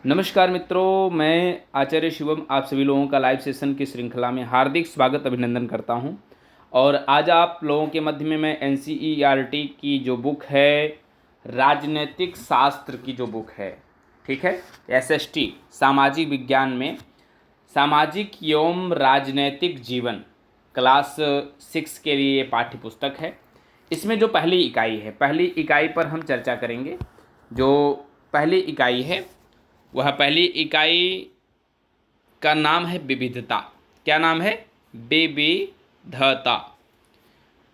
नमस्कार मित्रों, मैं आचार्य शिवम आप सभी लोगों का लाइव सेशन की श्रृंखला में हार्दिक स्वागत अभिनंदन करता हूं। और आज आप लोगों के मध्य में मैं एनसीईआरटी की जो बुक है, राजनीतिक शास्त्र की जो बुक है, ठीक है, एसएसटी सामाजिक विज्ञान में सामाजिक एवं राजनैतिक जीवन क्लास 6 के लिए ये पाठ्य पुस्तक है। इसमें जो पहली इकाई है, पहली इकाई पर हम चर्चा करेंगे। जो पहली इकाई है, वह पहली इकाई का नाम है विविधता। क्या नाम है? विविधता।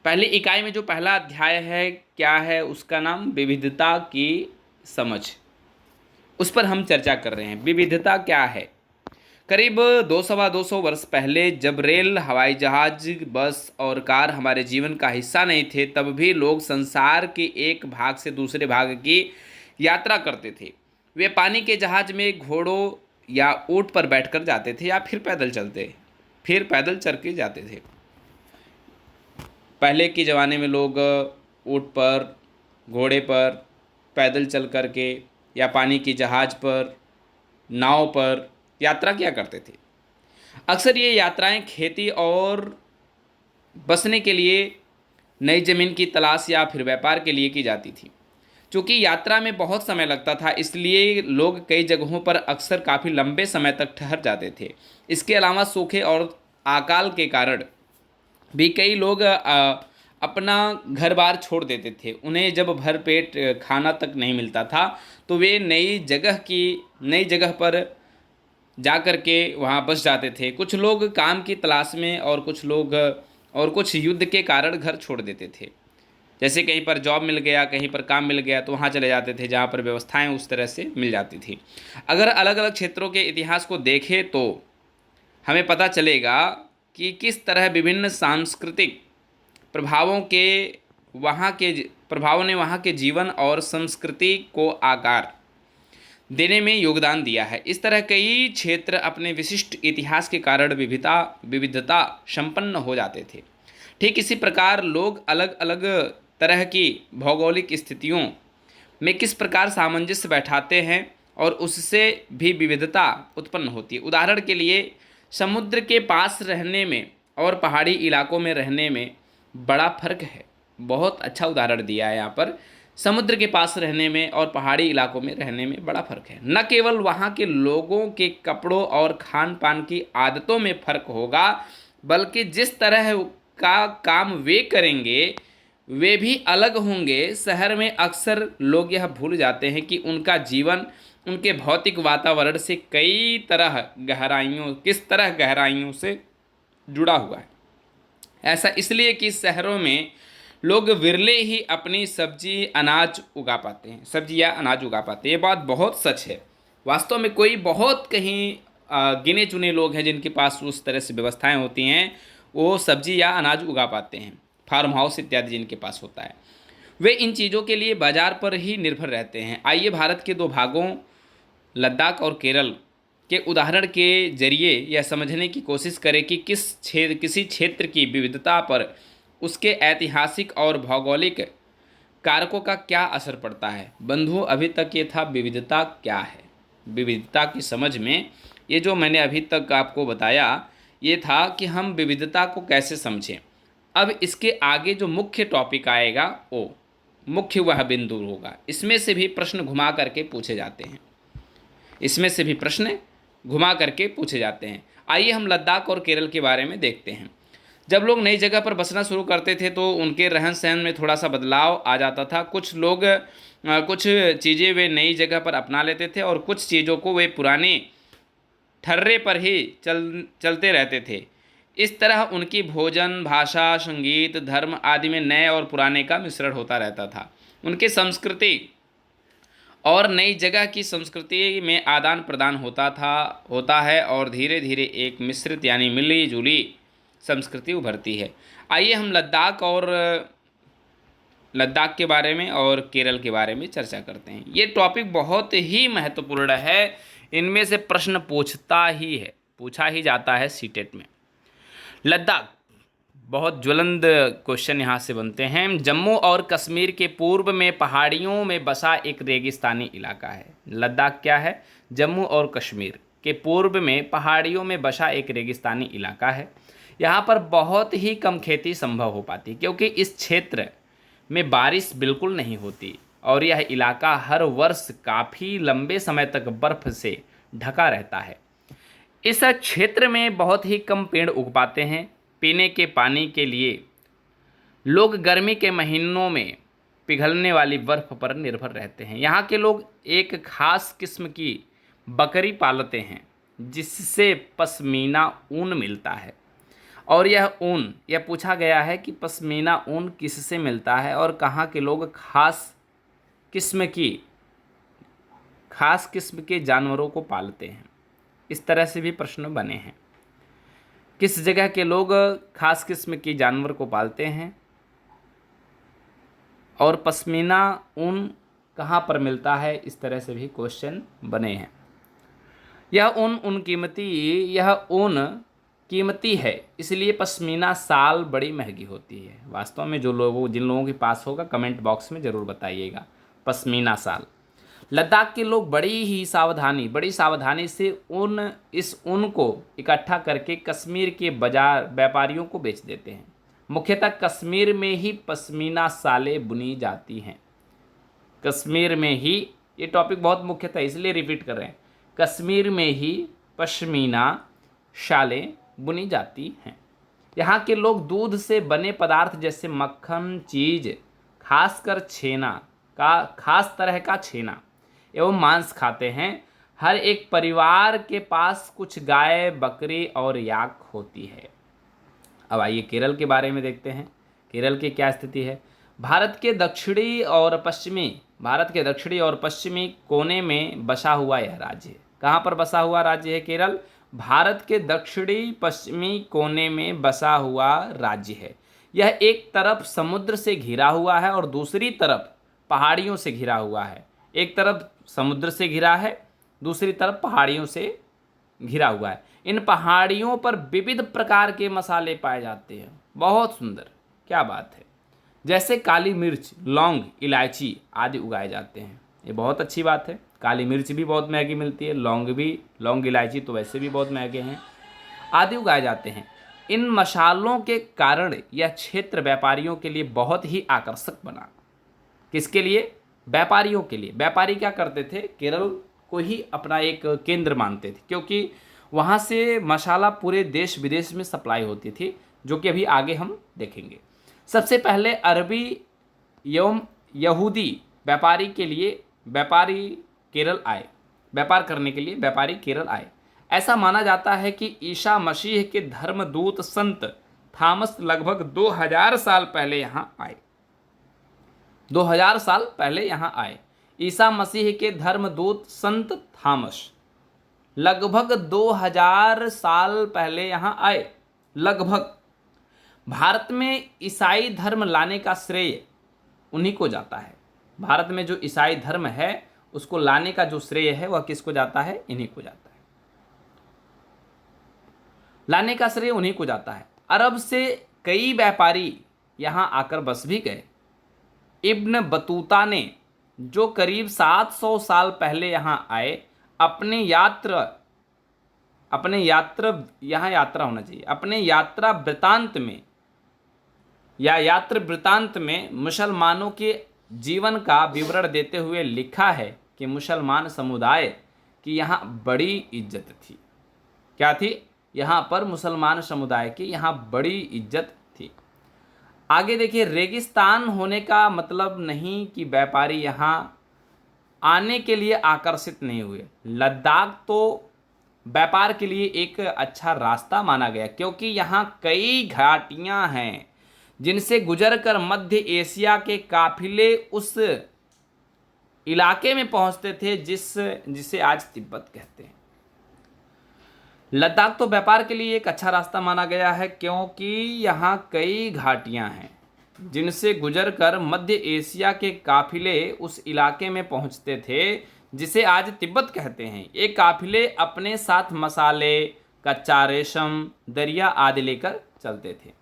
पहली इकाई में जो पहला अध्याय है, क्या है उसका नाम? विविधता की समझ। उस पर हम चर्चा कर रहे हैं। विविधता क्या है? करीब 200 वर्ष पहले जब रेल, हवाई जहाज, बस और कार हमारे जीवन का हिस्सा नहीं थे, तब भी लोग संसार के एक भाग से दूसरे भाग की यात्रा करते थे। वे पानी के जहाज में घोड़ों या ऊंट पर बैठकर जाते थे या फिर पैदल चल के जाते थे। पहले के ज़माने में लोग ऊंट पर, घोड़े पर, पैदल चल कर के या पानी की जहाज पर, नाव पर यात्रा किया करते थे। अक्सर ये यात्राएं खेती और बसने के लिए, नई ज़मीन की तलाश या फिर व्यापार के लिए की जाती थी। चूँकि यात्रा में बहुत समय लगता था, इसलिए लोग कई जगहों पर अक्सर काफ़ी लंबे समय तक ठहर जाते थे। इसके अलावा सूखे और अकाल के कारण भी कई लोग अपना घर बार छोड़ देते थे। उन्हें जब भर पेट खाना तक नहीं मिलता था, तो वे नई जगह पर जा कर के वहाँ बस जाते थे। कुछ लोग काम की तलाश में और कुछ युद्ध के कारण घर छोड़ देते थे। जैसे कहीं पर जॉब मिल गया, कहीं पर काम मिल गया, तो वहाँ चले जाते थे जहाँ पर व्यवस्थाएं उस तरह से मिल जाती थी। अगर अलग अलग क्षेत्रों के इतिहास को देखें तो हमें पता चलेगा कि किस तरह विभिन्न सांस्कृतिक प्रभावों के प्रभावों ने वहाँ के जीवन और संस्कृति को आकार देने में योगदान दिया है। इस तरह कई क्षेत्र अपने विशिष्ट इतिहास के कारण विविधता संपन्न हो जाते थे। ठीक इसी प्रकार लोग अलग अलग तरह की भौगोलिक स्थितियों में किस प्रकार सामंजस्य बैठाते हैं और उससे भी विविधता उत्पन्न होती है। उदाहरण के लिए, समुद्र के पास रहने में और पहाड़ी इलाकों में रहने में बड़ा फर्क है। बहुत अच्छा उदाहरण दिया है यहाँ पर। समुद्र के पास रहने में और पहाड़ी इलाकों में रहने में बड़ा फर्क है। न केवल वहाँ के लोगों के कपड़ों और खान पान की आदतों में फर्क होगा, बल्कि जिस तरह का काम वे करेंगे वे भी अलग होंगे। शहर में अक्सर लोग यह भूल जाते हैं कि उनका जीवन उनके भौतिक वातावरण से किस तरह गहराइयों से जुड़ा हुआ है। ऐसा इसलिए कि शहरों में लोग विरले ही अपनी सब्जी अनाज उगा पाते हैं, सब्जी या अनाज उगा पाते हैं। ये बात बहुत सच है। वास्तव में कोई बहुत कहीं गिने चुने लोग हैं जिनके पास उस तरह से व्यवस्थाएं होती हैं, वो सब्जी या अनाज उगा पाते हैं। फार्म हाउस इत्यादि जिनके पास होता है, वे इन चीज़ों के लिए बाजार पर ही निर्भर रहते हैं। आइए भारत के दो भागों, लद्दाख और केरल के उदाहरण के जरिए यह समझने की कोशिश करें कि किसी क्षेत्र की विविधता पर उसके ऐतिहासिक और भौगोलिक कारकों का क्या असर पड़ता है। बंधुओं, अभी तक ये था विविधता क्या है। विविधता की समझ में ये जो मैंने अभी तक आपको बताया, ये था कि हम विविधता को कैसे समझें। अब इसके आगे जो मुख्य टॉपिक आएगा, वो मुख्य वह बिंदु होगा। इसमें से भी प्रश्न घुमा करके पूछे जाते हैं। आइए हम लद्दाख और केरल के बारे में देखते हैं। जब लोग नई जगह पर बसना शुरू करते थे तो उनके रहन सहन में थोड़ा सा बदलाव आ जाता था। कुछ चीज़ें वे नई जगह पर अपना लेते थे और कुछ चीज़ों को वे पुराने ठर्रे पर ही चलते रहते थे। इस तरह उनकी भोजन, भाषा, संगीत, धर्म आदि में नए और पुराने का मिश्रण होता रहता था। उनकी संस्कृति और नई जगह की संस्कृति में आदान प्रदान होता है और धीरे धीरे एक मिश्रित यानी मिली जुली संस्कृति उभरती है। आइए हम लद्दाख के बारे में और केरल के बारे में चर्चा करते हैं। ये टॉपिक बहुत ही महत्वपूर्ण है। इनमें से प्रश्न पूछा ही जाता है सीटेट में। लद्दाख बहुत ज्वलंत क्वेश्चन यहाँ से बनते हैं। जम्मू और कश्मीर के पूर्व में पहाड़ियों में बसा एक रेगिस्तानी इलाका है। लद्दाख क्या है? जम्मू और कश्मीर के पूर्व में पहाड़ियों में बसा एक रेगिस्तानी इलाका है। यहाँ पर बहुत ही कम खेती संभव हो पाती क्योंकि इस क्षेत्र में बारिश बिल्कुल नहीं होती और यह इलाका हर वर्ष काफ़ी लंबे समय तक बर्फ से ढका रहता है। इस क्षेत्र में बहुत ही कम पेड़ उग पाते हैं। पीने के पानी के लिए लोग गर्मी के महीनों में पिघलने वाली बर्फ़ पर निर्भर रहते हैं। यहाँ के लोग एक खास किस्म की बकरी पालते हैं जिससे पश्मीना ऊन मिलता है। और यह पूछा गया है कि पश्मीना ऊन किससे मिलता है और कहाँ के लोग खास किस्म के जानवरों को पालते हैं। इस तरह से भी प्रश्न बने हैं। किस जगह के लोग खास किस्म के जानवर को पालते हैं और पश्मीना ऊन कहाँ पर मिलता है, इस तरह से भी क्वेश्चन बने हैं। यह ऊन कीमती है, इसलिए पश्मीना शाल बड़ी महंगी होती है। वास्तव में जिन लोगों के पास होगा कमेंट बॉक्स में ज़रूर बताइएगा। पश्मीना शाल लद्दाख के लोग बड़ी सावधानी से इस ऊन को इकट्ठा करके कश्मीर के बाजार व्यापारियों को बेच देते हैं। मुख्यतः कश्मीर में ही पश्मीना शालें बुनी जाती हैं। कश्मीर में ही, ये टॉपिक बहुत मुख्य था इसलिए रिपीट कर रहे हैं, कश्मीर में ही पश्मीना शालें बुनी जाती हैं। यहाँ के लोग दूध से बने पदार्थ जैसे मक्खन, चीज़, खास तरह का छेना एवं मांस खाते हैं। हर एक परिवार के पास कुछ गाय, बकरी और याक होती है। अब आइए केरल के बारे में देखते हैं। केरल की क्या स्थिति है? भारत के दक्षिणी और पश्चिमी कोने में बसा हुआ यह राज्य है। कहाँ पर बसा हुआ राज्य है केरल? भारत के दक्षिणी पश्चिमी कोने में बसा हुआ राज्य है। यह एक तरफ समुद्र से घिरा हुआ है और दूसरी तरफ पहाड़ियों से घिरा हुआ है। एक तरफ समुद्र से घिरा है, दूसरी तरफ पहाड़ियों से घिरा हुआ है। इन पहाड़ियों पर विविध प्रकार के मसाले पाए जाते हैं। बहुत सुंदर, क्या बात है। जैसे काली मिर्च, लौंग, इलायची आदि उगाए जाते हैं। ये बहुत अच्छी बात है। काली मिर्च भी बहुत महंगी मिलती है, लौंग इलायची तो वैसे भी बहुत महंगे हैं, आदि उगाए जाते हैं। इन मसालों के कारण यह क्षेत्र व्यापारियों के लिए बहुत ही आकर्षक बना। किसके लिए? व्यापारियों के लिए। व्यापारी क्या करते थे? केरल को ही अपना एक केंद्र मानते थे क्योंकि वहाँ से मसाला पूरे देश विदेश में सप्लाई होती थी, जो कि अभी आगे हम देखेंगे। सबसे पहले अरबी एवं यहूदी व्यापार करने के लिए व्यापारी केरल आए। ऐसा माना जाता है कि ईसा मसीह के धर्मदूत संत थॉमस लगभग 2000 साल पहले यहाँ आए। 2000 साल पहले यहाँ आए। ईसा मसीह के धर्मदूत संत थॉमस लगभग 2000 साल पहले यहाँ आए। लगभग भारत में ईसाई धर्म लाने का श्रेय उन्हीं को जाता है। भारत में जो ईसाई धर्म है उसको लाने का जो श्रेय है वह किसको जाता है? इन्हीं को जाता है। लाने का श्रेय उन्हीं को जाता है। अरब से कई व्यापारी यहाँ आकर बस भी गए। इब्न बतूता ने, जो करीब 700 साल पहले यहाँ आए, अपने यात्रा वृतांत में मुसलमानों के जीवन का विवरण देते हुए लिखा है कि मुसलमान समुदाय की यहाँ बड़ी इज्जत थी। क्या थी? यहाँ पर मुसलमान समुदाय की यहाँ बड़ी इज्जत थी। आगे देखिए, रेगिस्तान होने का मतलब नहीं कि व्यापारी यहाँ आने के लिए आकर्षित नहीं हुए। लद्दाख तो व्यापार के लिए एक अच्छा रास्ता माना गया क्योंकि यहाँ कई घाटियाँ हैं जिनसे गुजरकर मध्य एशिया के काफिले उस इलाके में पहुँचते थे जिसे आज तिब्बत कहते हैं। लद्दाख तो व्यापार के लिए एक अच्छा रास्ता माना गया है क्योंकि यहाँ कई घाटियाँ हैं जिनसे गुजरकर मध्य एशिया के काफिले उस इलाके में पहुँचते थे जिसे आज तिब्बत कहते हैं। ये काफिले अपने साथ मसाले, कच्चा रेशम, दरिया आदि लेकर चलते थे।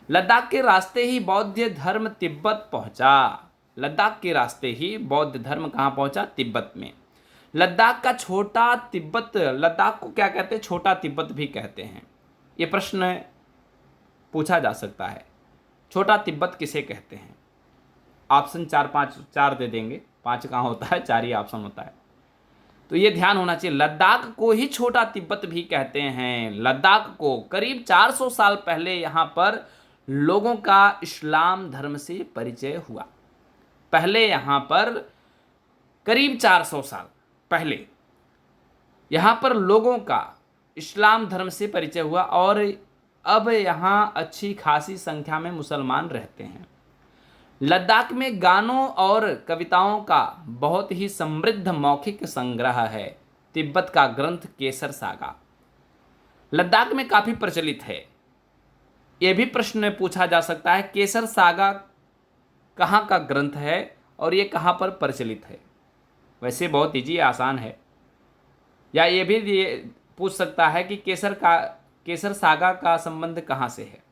लद्दाख के रास्ते ही बौद्ध धर्म तिब्बत पहुंचा। लद्दाख के रास्ते ही बौद्ध धर्म कहाँ पहुंचा? तिब्बत में। लद्दाख का छोटा तिब्बत, लद्दाख को क्या कहते हैं? छोटा तिब्बत भी कहते हैं। ये प्रश्न पूछा जा सकता है, छोटा तिब्बत किसे कहते हैं? ऑप्शन 4 दे देंगे, 5 कहाँ होता है, 4 ही ऑप्शन होता है। तो ये ध्यान होना चाहिए, लद्दाख को ही छोटा तिब्बत भी कहते हैं। लद्दाख को करीब 400 साल पहले यहाँ पर लोगों का इस्लाम धर्म से परिचय हुआ। पहले यहाँ पर करीब 400 साल पहले यहाँ पर लोगों का इस्लाम धर्म से परिचय हुआ और अब यहाँ अच्छी खासी संख्या में मुसलमान रहते हैं। लद्दाख में गानों और कविताओं का बहुत ही समृद्ध मौखिक संग्रह है। तिब्बत का ग्रंथ केसर सागा लद्दाख में काफ़ी प्रचलित है। यह भी प्रश्न पूछा जा सकता है, केसर सागा कहाँ का ग्रंथ है और ये कहाँ पर प्रचलित है? वैसे बहुत ईजी आसान है। या ये भी पूछ सकता है कि केसर सागा का संबंध कहाँ से है?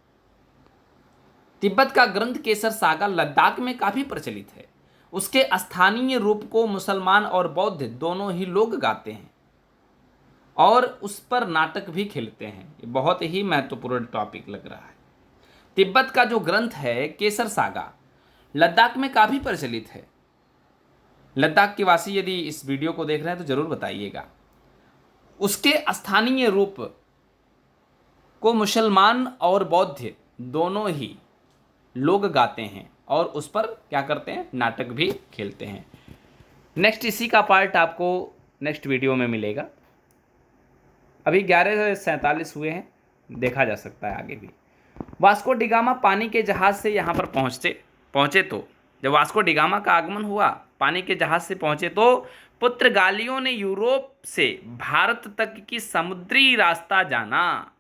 तिब्बत का ग्रंथ केसर सागा लद्दाख में काफ़ी प्रचलित है। उसके स्थानीय रूप को मुसलमान और बौद्ध दोनों ही लोग गाते हैं और उस पर नाटक भी खेलते हैं। ये बहुत ही महत्वपूर्ण टॉपिक लग रहा है। तिब्बत का जो ग्रंथ है केसर सागा लद्दाख में काफ़ी प्रचलित है। लद्दाख के वासी यदि इस वीडियो को देख रहे हैं तो ज़रूर बताइएगा। उसके स्थानीय रूप को मुसलमान और बौद्ध दोनों ही लोग गाते हैं और उस पर क्या करते हैं? नाटक भी खेलते हैं। नेक्स्ट इसी का पार्ट आपको नेक्स्ट वीडियो में मिलेगा। अभी 11:47 हुए हैं, देखा जा सकता है आगे भी। वास्को डिगामा पानी के जहाज़ से यहाँ पर पहुँचे तो जब वास्को डिगामा का आगमन हुआ, पानी के जहाज़ से पहुँचे तो पुर्तगालियों ने यूरोप से भारत तक की समुद्री रास्ता जाना।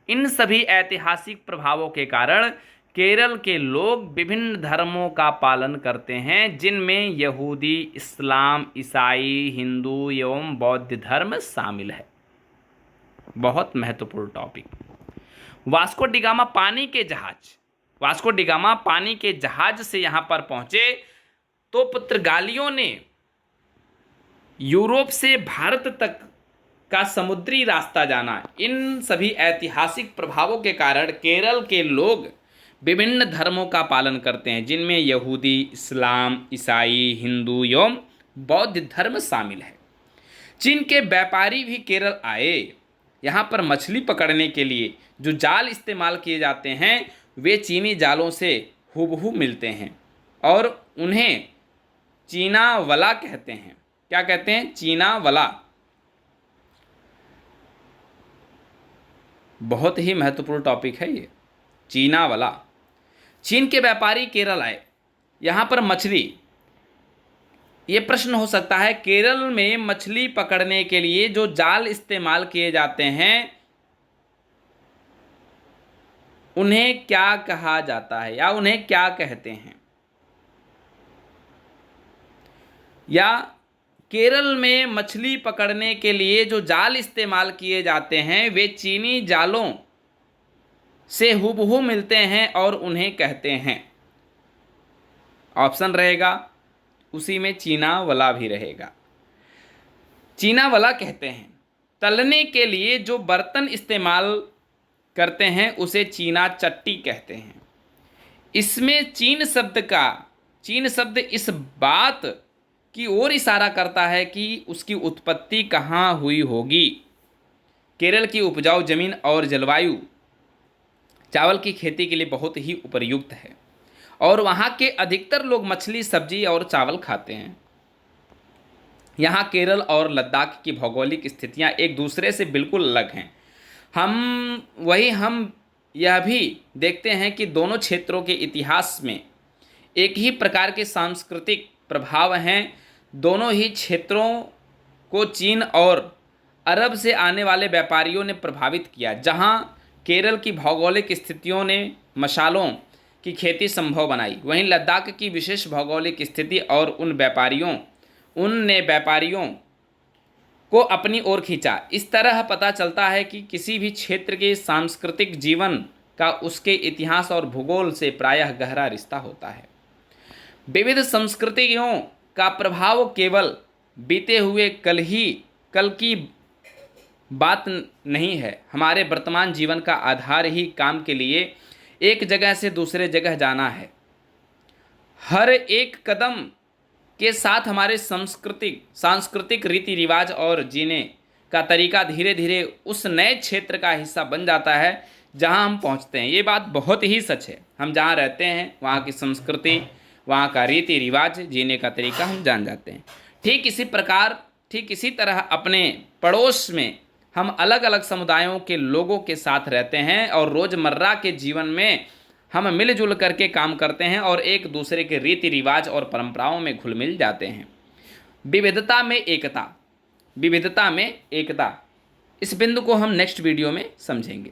इन सभी ऐतिहासिक प्रभावों के कारण केरल के लोग विभिन्न धर्मों का पालन करते हैं, जिनमें यहूदी, इस्लाम, ईसाई, हिंदू एवं बौद्ध धर्म शामिल है। बहुत महत्वपूर्ण टॉपिक। वास्को डिगामा पानी के जहाज से यहाँ पर पहुँचे तो पुर्तगालियों ने यूरोप से भारत तक का समुद्री रास्ता जाना। इन सभी ऐतिहासिक प्रभावों के कारण केरल के लोग विभिन्न धर्मों का पालन करते हैं, जिनमें यहूदी, इस्लाम, ईसाई, हिंदू एवं बौद्ध धर्म शामिल है। चीन के व्यापारी भी केरल आए। यहाँ पर मछली पकड़ने के लिए जो जाल इस्तेमाल किए जाते हैं वे चीनी जालों से हूबहू मिलते हैं और उन्हें चीना वला कहते हैं। क्या कहते हैं? चीना वला। बहुत ही महत्वपूर्ण टॉपिक है ये, चीना वला। चीन के व्यापारी केरल आए, यहाँ पर मछली। ये प्रश्न हो सकता है, केरल में मछली पकड़ने के लिए जो जाल इस्तेमाल किए जाते हैं उन्हें क्या कहा जाता है या उन्हें क्या कहते हैं? या केरल में मछली पकड़ने के लिए जो जाल इस्तेमाल किए जाते हैं वे चीनी जालों से हूबहू मिलते हैं और उन्हें कहते हैं। ऑप्शन रहेगा उसी में चीना वला भी रहेगा। चीना वला कहते हैं। तलने के लिए जो बर्तन इस्तेमाल करते हैं उसे चीना चट्टी कहते हैं। इसमें चीन शब्द इस बात की ओर इशारा करता है कि उसकी उत्पत्ति कहाँ हुई होगी। केरल की उपजाऊ जमीन और जलवायु चावल की खेती के लिए बहुत ही उपयुक्त है और वहाँ के अधिकतर लोग मछली, सब्जी और चावल खाते हैं। यहाँ केरल और लद्दाख की भौगोलिक स्थितियाँ एक दूसरे से बिल्कुल अलग हैं। हम यह भी देखते हैं कि दोनों क्षेत्रों के इतिहास में एक ही प्रकार के सांस्कृतिक प्रभाव हैं। दोनों ही क्षेत्रों को चीन और अरब से आने वाले व्यापारियों ने प्रभावित किया। जहाँ केरल की भौगोलिक स्थितियों ने मसालों की खेती संभव बनाई, वहीं लद्दाख की विशेष भौगोलिक स्थिति और उनने व्यापारियों को अपनी ओर खींचा। इस तरह पता चलता है कि किसी भी क्षेत्र के सांस्कृतिक जीवन का उसके इतिहास और भूगोल से प्रायः गहरा रिश्ता होता है। विविध संस्कृतियों का प्रभाव केवल बीते हुए कल की बात नहीं है। हमारे वर्तमान जीवन का आधार ही काम के लिए एक जगह से दूसरे जगह जाना है। हर एक कदम के साथ हमारे सांस्कृतिक रीति रिवाज और जीने का तरीका धीरे धीरे उस नए क्षेत्र का हिस्सा बन जाता है जहां हम पहुंचते हैं। ये बात बहुत ही सच है। हम जहां रहते हैं वहां की संस्कृति, वहां का रीति रिवाज, जीने का तरीका हम जान जाते हैं। ठीक इसी तरह अपने पड़ोस में हम अलग अलग समुदायों के लोगों के साथ रहते हैं और रोज़मर्रा के जीवन में हम मिलजुल करके काम करते हैं और एक दूसरे के रीति रिवाज और परंपराओं में घुल मिल जाते हैं। विविधता में एकता, इस बिंदु को हम नेक्स्ट वीडियो में समझेंगे।